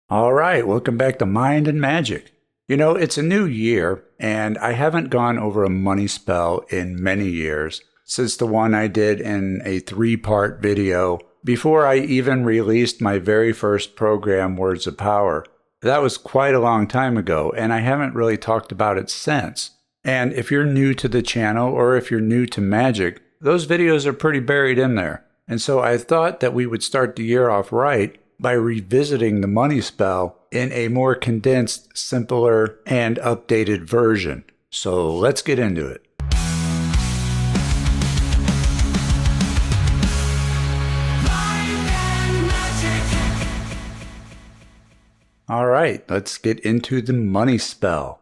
All right, welcome back to Mind and Magic. You know, it's a new year, and I haven't gone over a money spell in many years, since the one I did in a 3-part video before I even released my very first program, Words of Power. That was quite a long time ago, and I haven't really talked about it since. And if you're new to the channel, or if you're new to Magic, those videos are pretty buried in there. And so I thought that we would start the year off right by revisiting the money spell in a more condensed, simpler, and updated version. So let's get into it. All right, let's get into the money spell.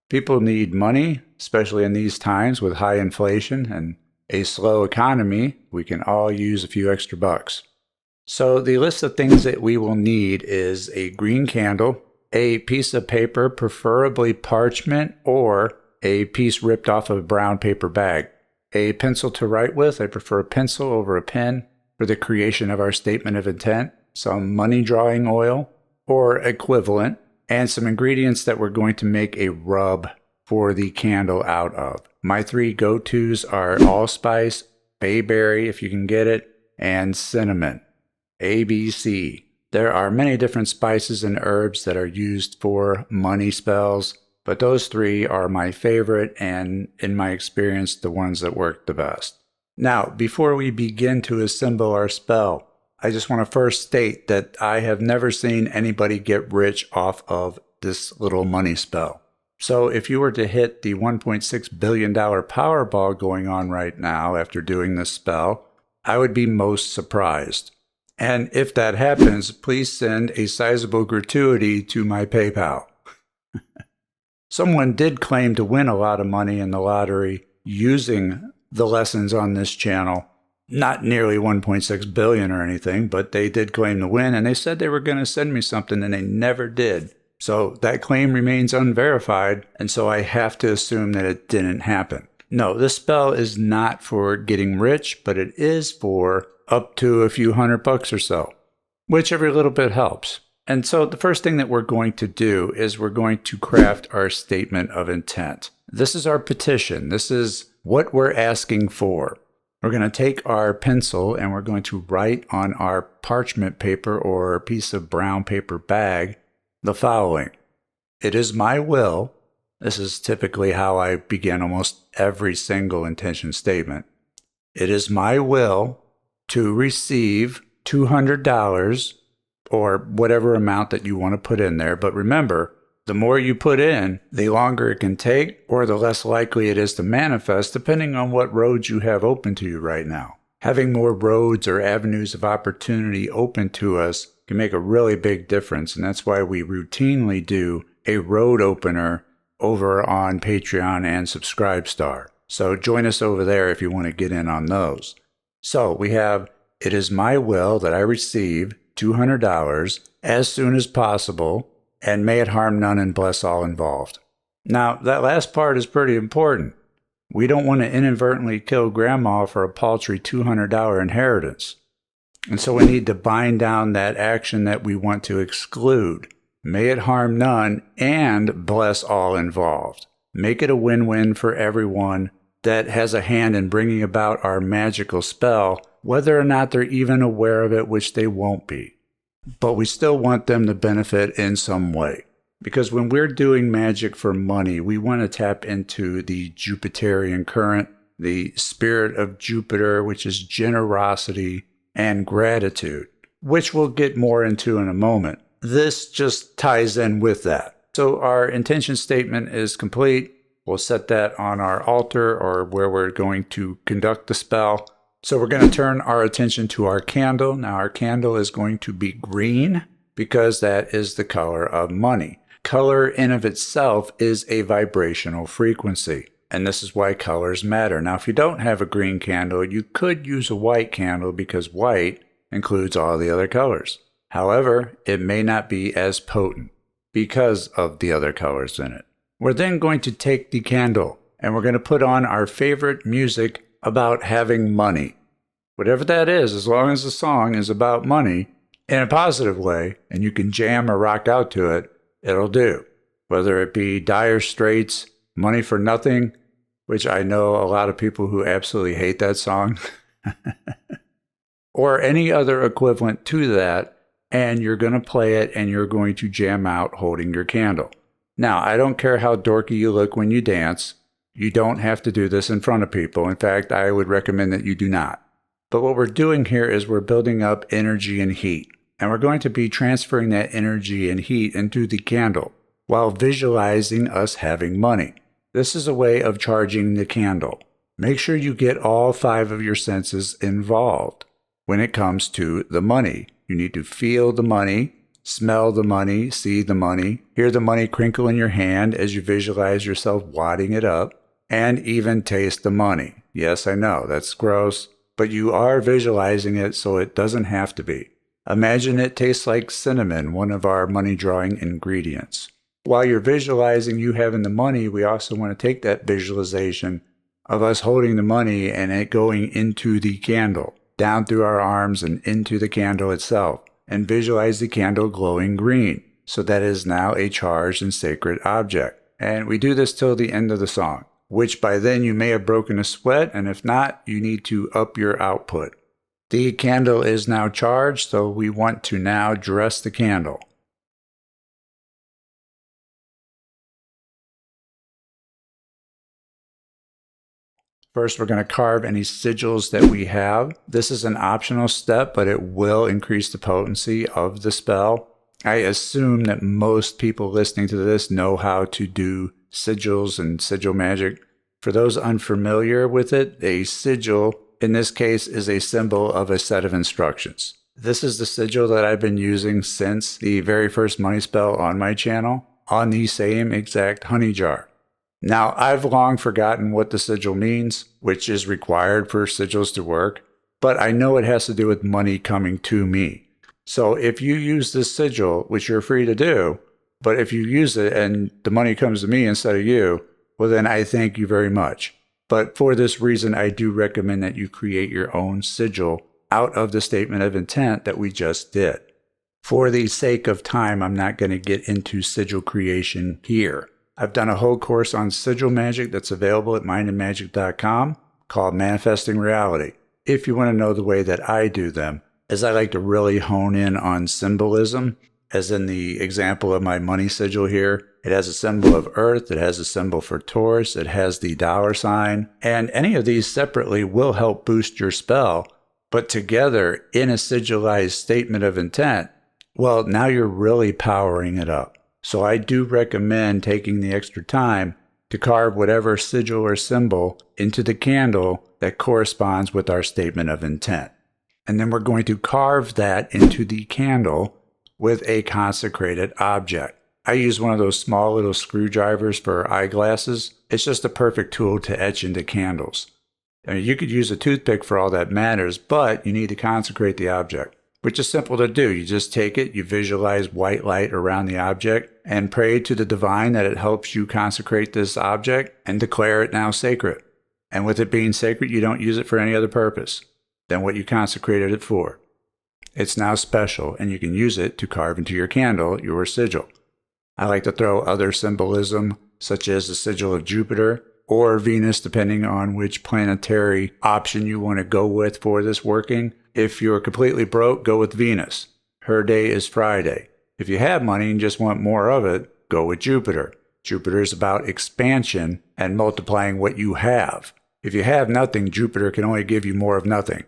People need money, especially in these times with high inflation and a slow economy. We can all use a few extra bucks. So the list of things that we will need is a green candle, a piece of paper, preferably parchment, or a piece ripped off of a brown paper bag, a pencil to write with. I prefer a pencil over a pen for the creation of our statement of intent, some money drawing oil or equivalent, and some ingredients that we're going to make a rub for the candle out of. My 3 go-tos are allspice, bayberry if you can get it, and cinnamon. ABC. There are many different spices and herbs that are used for money spells, but those 3 are my favorite and, in my experience, the ones that work the best. Now, before we begin to assemble our spell, I just want to first state that I have never seen anybody get rich off of this little money spell. So if you were to hit the $1.6 billion Powerball going on right now after doing this spell, I would be most surprised. And if that happens, please send a sizable gratuity to my PayPal. Someone did claim to win a lot of money in the lottery using the lessons on this channel. Not nearly 1.6 billion or anything, but they did claim to win, and they said they were going to send me something, and they never did. So that claim remains unverified, and so I have to assume that it didn't happen. No, this spell is not for getting rich, but it is for up to a few $100 or so, which every little bit helps. And so the first thing that we're going to do is we're going to craft our statement of intent. This is our petition. This is what we're asking for. We're going to take our pencil and we're going to write on our parchment paper or a piece of brown paper bag the following. It is my will. This is typically how I begin almost every single intention statement. It is my will to receive $200 or whatever amount that you want to put in there. But remember, the more you put in, the longer it can take or the less likely it is to manifest depending on what roads you have open to you right now. Having more roads or avenues of opportunity open to us can make a really big difference, and that's why we routinely do a road opener over on Patreon and Subscribestar. So join us over there if you want to get in on those. So we have, it is my will that I receive $200 as soon as possible, and may it harm none and bless all involved. Now, that last part is pretty important. We don't want to inadvertently kill grandma for a paltry $200 inheritance. And so we need to bind down that action that we want to exclude. May it harm none and bless all involved. Make it a win-win for everyone that has a hand in bringing about our magical spell, whether or not they're even aware of it, which they won't be. But we still want them to benefit in some way. Because when we're doing magic for money, we want to tap into the Jupiterian current, the spirit of Jupiter, which is generosity and gratitude, which we'll get more into in a moment. This just ties in with that. So our intention statement is complete. We'll set that on our altar or where we're going to conduct the spell. So we're going to turn our attention to our candle. Now our candle is going to be green because that is the color of money. Color in of itself is a vibrational frequency, and this is why colors matter. Now if you don't have a green candle, you could use a white candle because white includes all the other colors. However, it may not be as potent because of the other colors in it. We're then going to take the candle and we're going to put on our favorite music about having money. Whatever that is, as long as the song is about money, in a positive way, and you can jam or rock out to it, it'll do. Whether it be Dire Straits, Money for Nothing, which I know a lot of people who absolutely hate that song, or any other equivalent to that, and you're going to play it and you're going to jam out holding your candle. Now, I don't care how dorky you look when you dance. You don't have to do this in front of people. In fact, I would recommend that you do not. But what we're doing here is we're building up energy and heat, and we're going to be transferring that energy and heat into the candle while visualizing us having money. This is a way of charging the candle. Make sure you get all 5 of your senses involved. When it comes to the money, you need to feel the money, smell the money, see the money, hear the money crinkle in your hand as you visualize yourself wadding it up, and even taste the money. Yes, I know, that's gross, but you are visualizing it, so it doesn't have to be. Imagine it tastes like cinnamon, one of our money-drawing ingredients. While you're visualizing you having the money, we also want to take that visualization of us holding the money and it going into the candle, down through our arms and into the candle itself, and visualize the candle glowing green. So that is now a charged and sacred object. And we do this till the end of the song, which by then you may have broken a sweat, and if not, you need to up your output. The candle is now charged, so we want to now dress the candle. First, we're going to carve any sigils that we have. This is an optional step, but it will increase the potency of the spell. I assume that most people listening to this know how to do sigils and sigil magic. For those unfamiliar with it, a sigil, in this case, is a symbol of a set of instructions. This is the sigil that I've been using since the very first money spell on my channel, on the same exact honey jar. Now, I've long forgotten what the sigil means, which is required for sigils to work, but I know it has to do with money coming to me. So if you use this sigil, which you're free to do, but if you use it and the money comes to me instead of you, well then I thank you very much. But for this reason, I do recommend that you create your own sigil out of the statement of intent that we just did. For the sake of time, I'm not going to get into sigil creation here. I've done a whole course on sigil magic that's available at mindandmagic.com called Manifesting Reality, if you want to know the way that I do them, as I like to really hone in on symbolism, as in the example of my money sigil here. It has a symbol of Earth, it has a symbol for Taurus, it has the $sign, and any of these separately will help boost your spell, but together in a sigilized statement of intent, well, now you're really powering it up. So I do recommend taking the extra time to carve whatever sigil or symbol into the candle that corresponds with our statement of intent. And then we're going to carve that into the candle with a consecrated object. I use one of those small little screwdrivers for eyeglasses. It's just a perfect tool to etch into candles. I mean, you could use a toothpick for all that matters, but you need to consecrate the object, which is simple to do. You just take it, you visualize white light around the object, and pray to the divine that it helps you consecrate this object and declare it now sacred. And with it being sacred, you don't use it for any other purpose than what you consecrated it for. It's now special, and you can use it to carve into your candle your sigil. I like to throw other symbolism, such as the sigil of Jupiter or Venus, depending on which planetary option you want to go with for this working. If you're completely broke, go with Venus. Her day is Friday. If you have money and just want more of it, go with Jupiter. Jupiter is about expansion and multiplying what you have. If you have nothing, Jupiter can only give you more of nothing.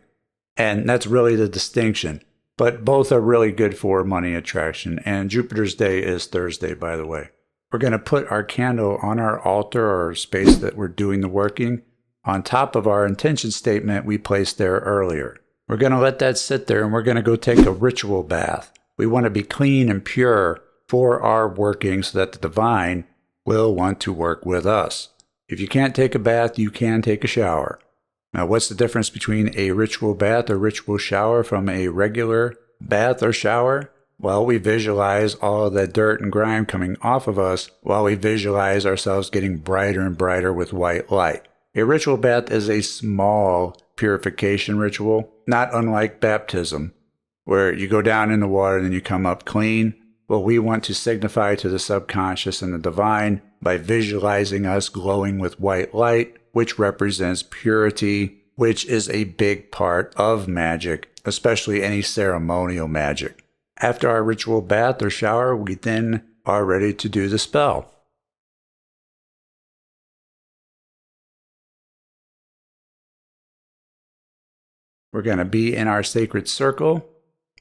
And that's really the distinction. But both are really good for money attraction. And Jupiter's day is Thursday, by the way. We're going to put our candle on our altar or space that we're doing the working on top of our intention statement we placed there earlier. We're going to let that sit there and we're going to go take a ritual bath. We want to be clean and pure for our working so that the divine will want to work with us. If you can't take a bath, you can take a shower. Now, what's the difference between a ritual bath or ritual shower from a regular bath or shower? Well, we visualize all of that dirt and grime coming off of us while we visualize ourselves getting brighter and brighter with white light. A ritual bath is a small purification ritual, not unlike baptism. where you go down in the water and then you come up clean. Well, we want to signify to the subconscious and the divine by visualizing us glowing with white light, which represents purity, which is a big part of magic, especially any ceremonial magic. After our ritual bath or shower, we then are ready to do the spell. We're going to be in our sacred circle.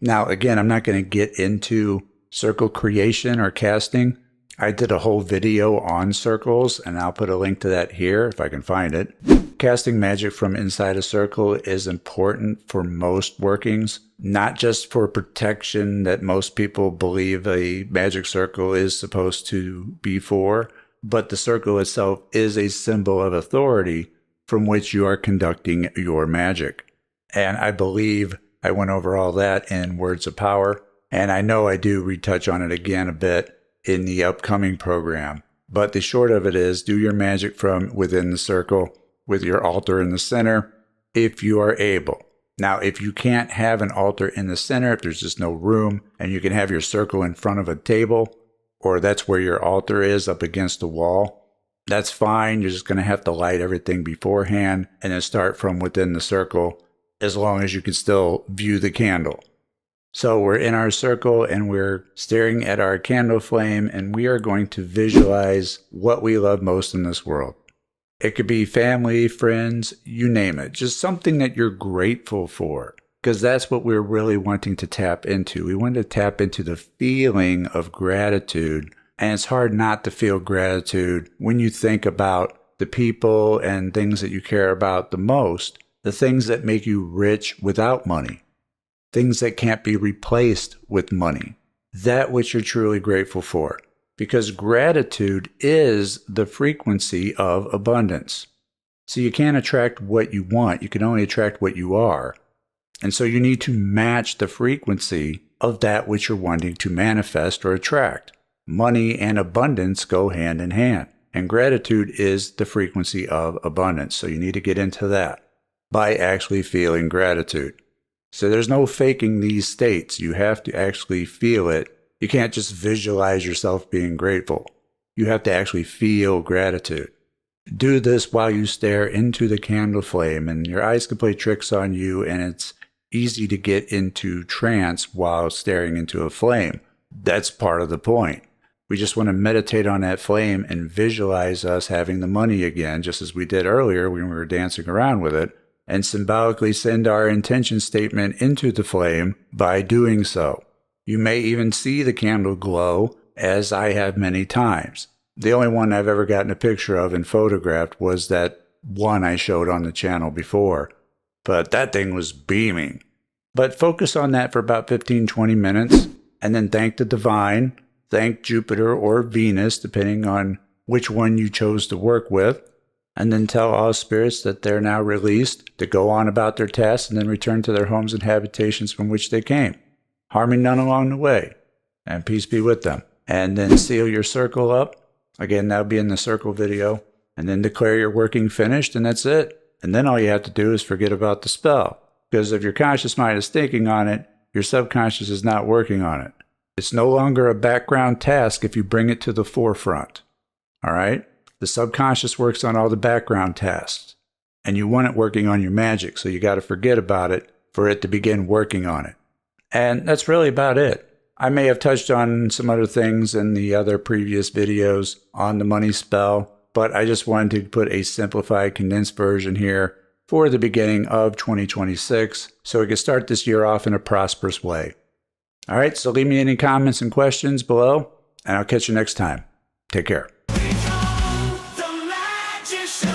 Now, again, I'm not going to get into circle creation or casting. I did a whole video on circles, and I'll put a link to that here if I can find it. Casting magic from inside a circle is important for most workings, not just for protection that most people believe a magic circle is supposed to be for, but the circle itself is a symbol of authority from which you are conducting your magic. And I believe I went over all that in Words of Power, and I know I do retouch on it again a bit in the upcoming program. But the short of it is, do your magic from within the circle with your altar in the center if you are able. Now, if you can't have an altar in the center, if there's just no room, and you can have your circle in front of a table, or that's where your altar is up against the wall, that's fine. You're just going to have to light everything beforehand and then start from within the circle, as long as you can still view the candle. So we're in our circle and we're staring at our candle flame, and we are going to visualize what we love most in this world. It could be family, friends, you name it. Just something that you're grateful for, because that's what we're really wanting to tap into. We want to tap into the feeling of gratitude, and it's hard not to feel gratitude when you think about the people and things that you care about the most, the things that make you rich without money, things that can't be replaced with money, that which you're truly grateful for. Because gratitude is the frequency of abundance. So you can't attract what you want, you can only attract what you are. And so you need to match the frequency of that which you're wanting to manifest or attract. Money and abundance go hand in hand, and gratitude is the frequency of abundance. So you need to get into that by actually feeling gratitude. So there's no faking these states. You have to actually feel it. You can't just visualize yourself being grateful. You have to actually feel gratitude. Do this while you stare into the candle flame, and your eyes can play tricks on you, and it's easy to get into trance while staring into a flame. That's part of the point. We just want to meditate on that flame and visualize us having the money again, just as we did earlier when we were dancing around with it, and symbolically send our intention statement into the flame by doing so. You may even see the candle glow, as I have many times. The only one I've ever gotten a picture of and photographed was that one I showed on the channel before. But that thing was beaming. But focus on that for about 15-20 minutes, and then thank the divine, thank Jupiter or Venus, depending on which one you chose to work with, and then tell all spirits that they're now released to go on about their tasks and then return to their homes and habitations from which they came, harming none along the way, and peace be with them. And then seal your circle up. Again, that'll be in the circle video. And then declare your working finished, and that's it. And then all you have to do is forget about the spell. Because if your conscious mind is thinking on it, your subconscious is not working on it. It's no longer a background task if you bring it to the forefront. All right? The subconscious works on all the background tasks. And you want it working on your magic, so you got to forget about it for it to begin working on it. And that's really about it. I may have touched on some other things in the other previous videos on the money spell, but I just wanted to put a simplified, condensed version here for the beginning of 2026, so we can start this year off in a prosperous way. All right, so leave me any comments and questions below, and I'll catch you next time. Take care. The magician.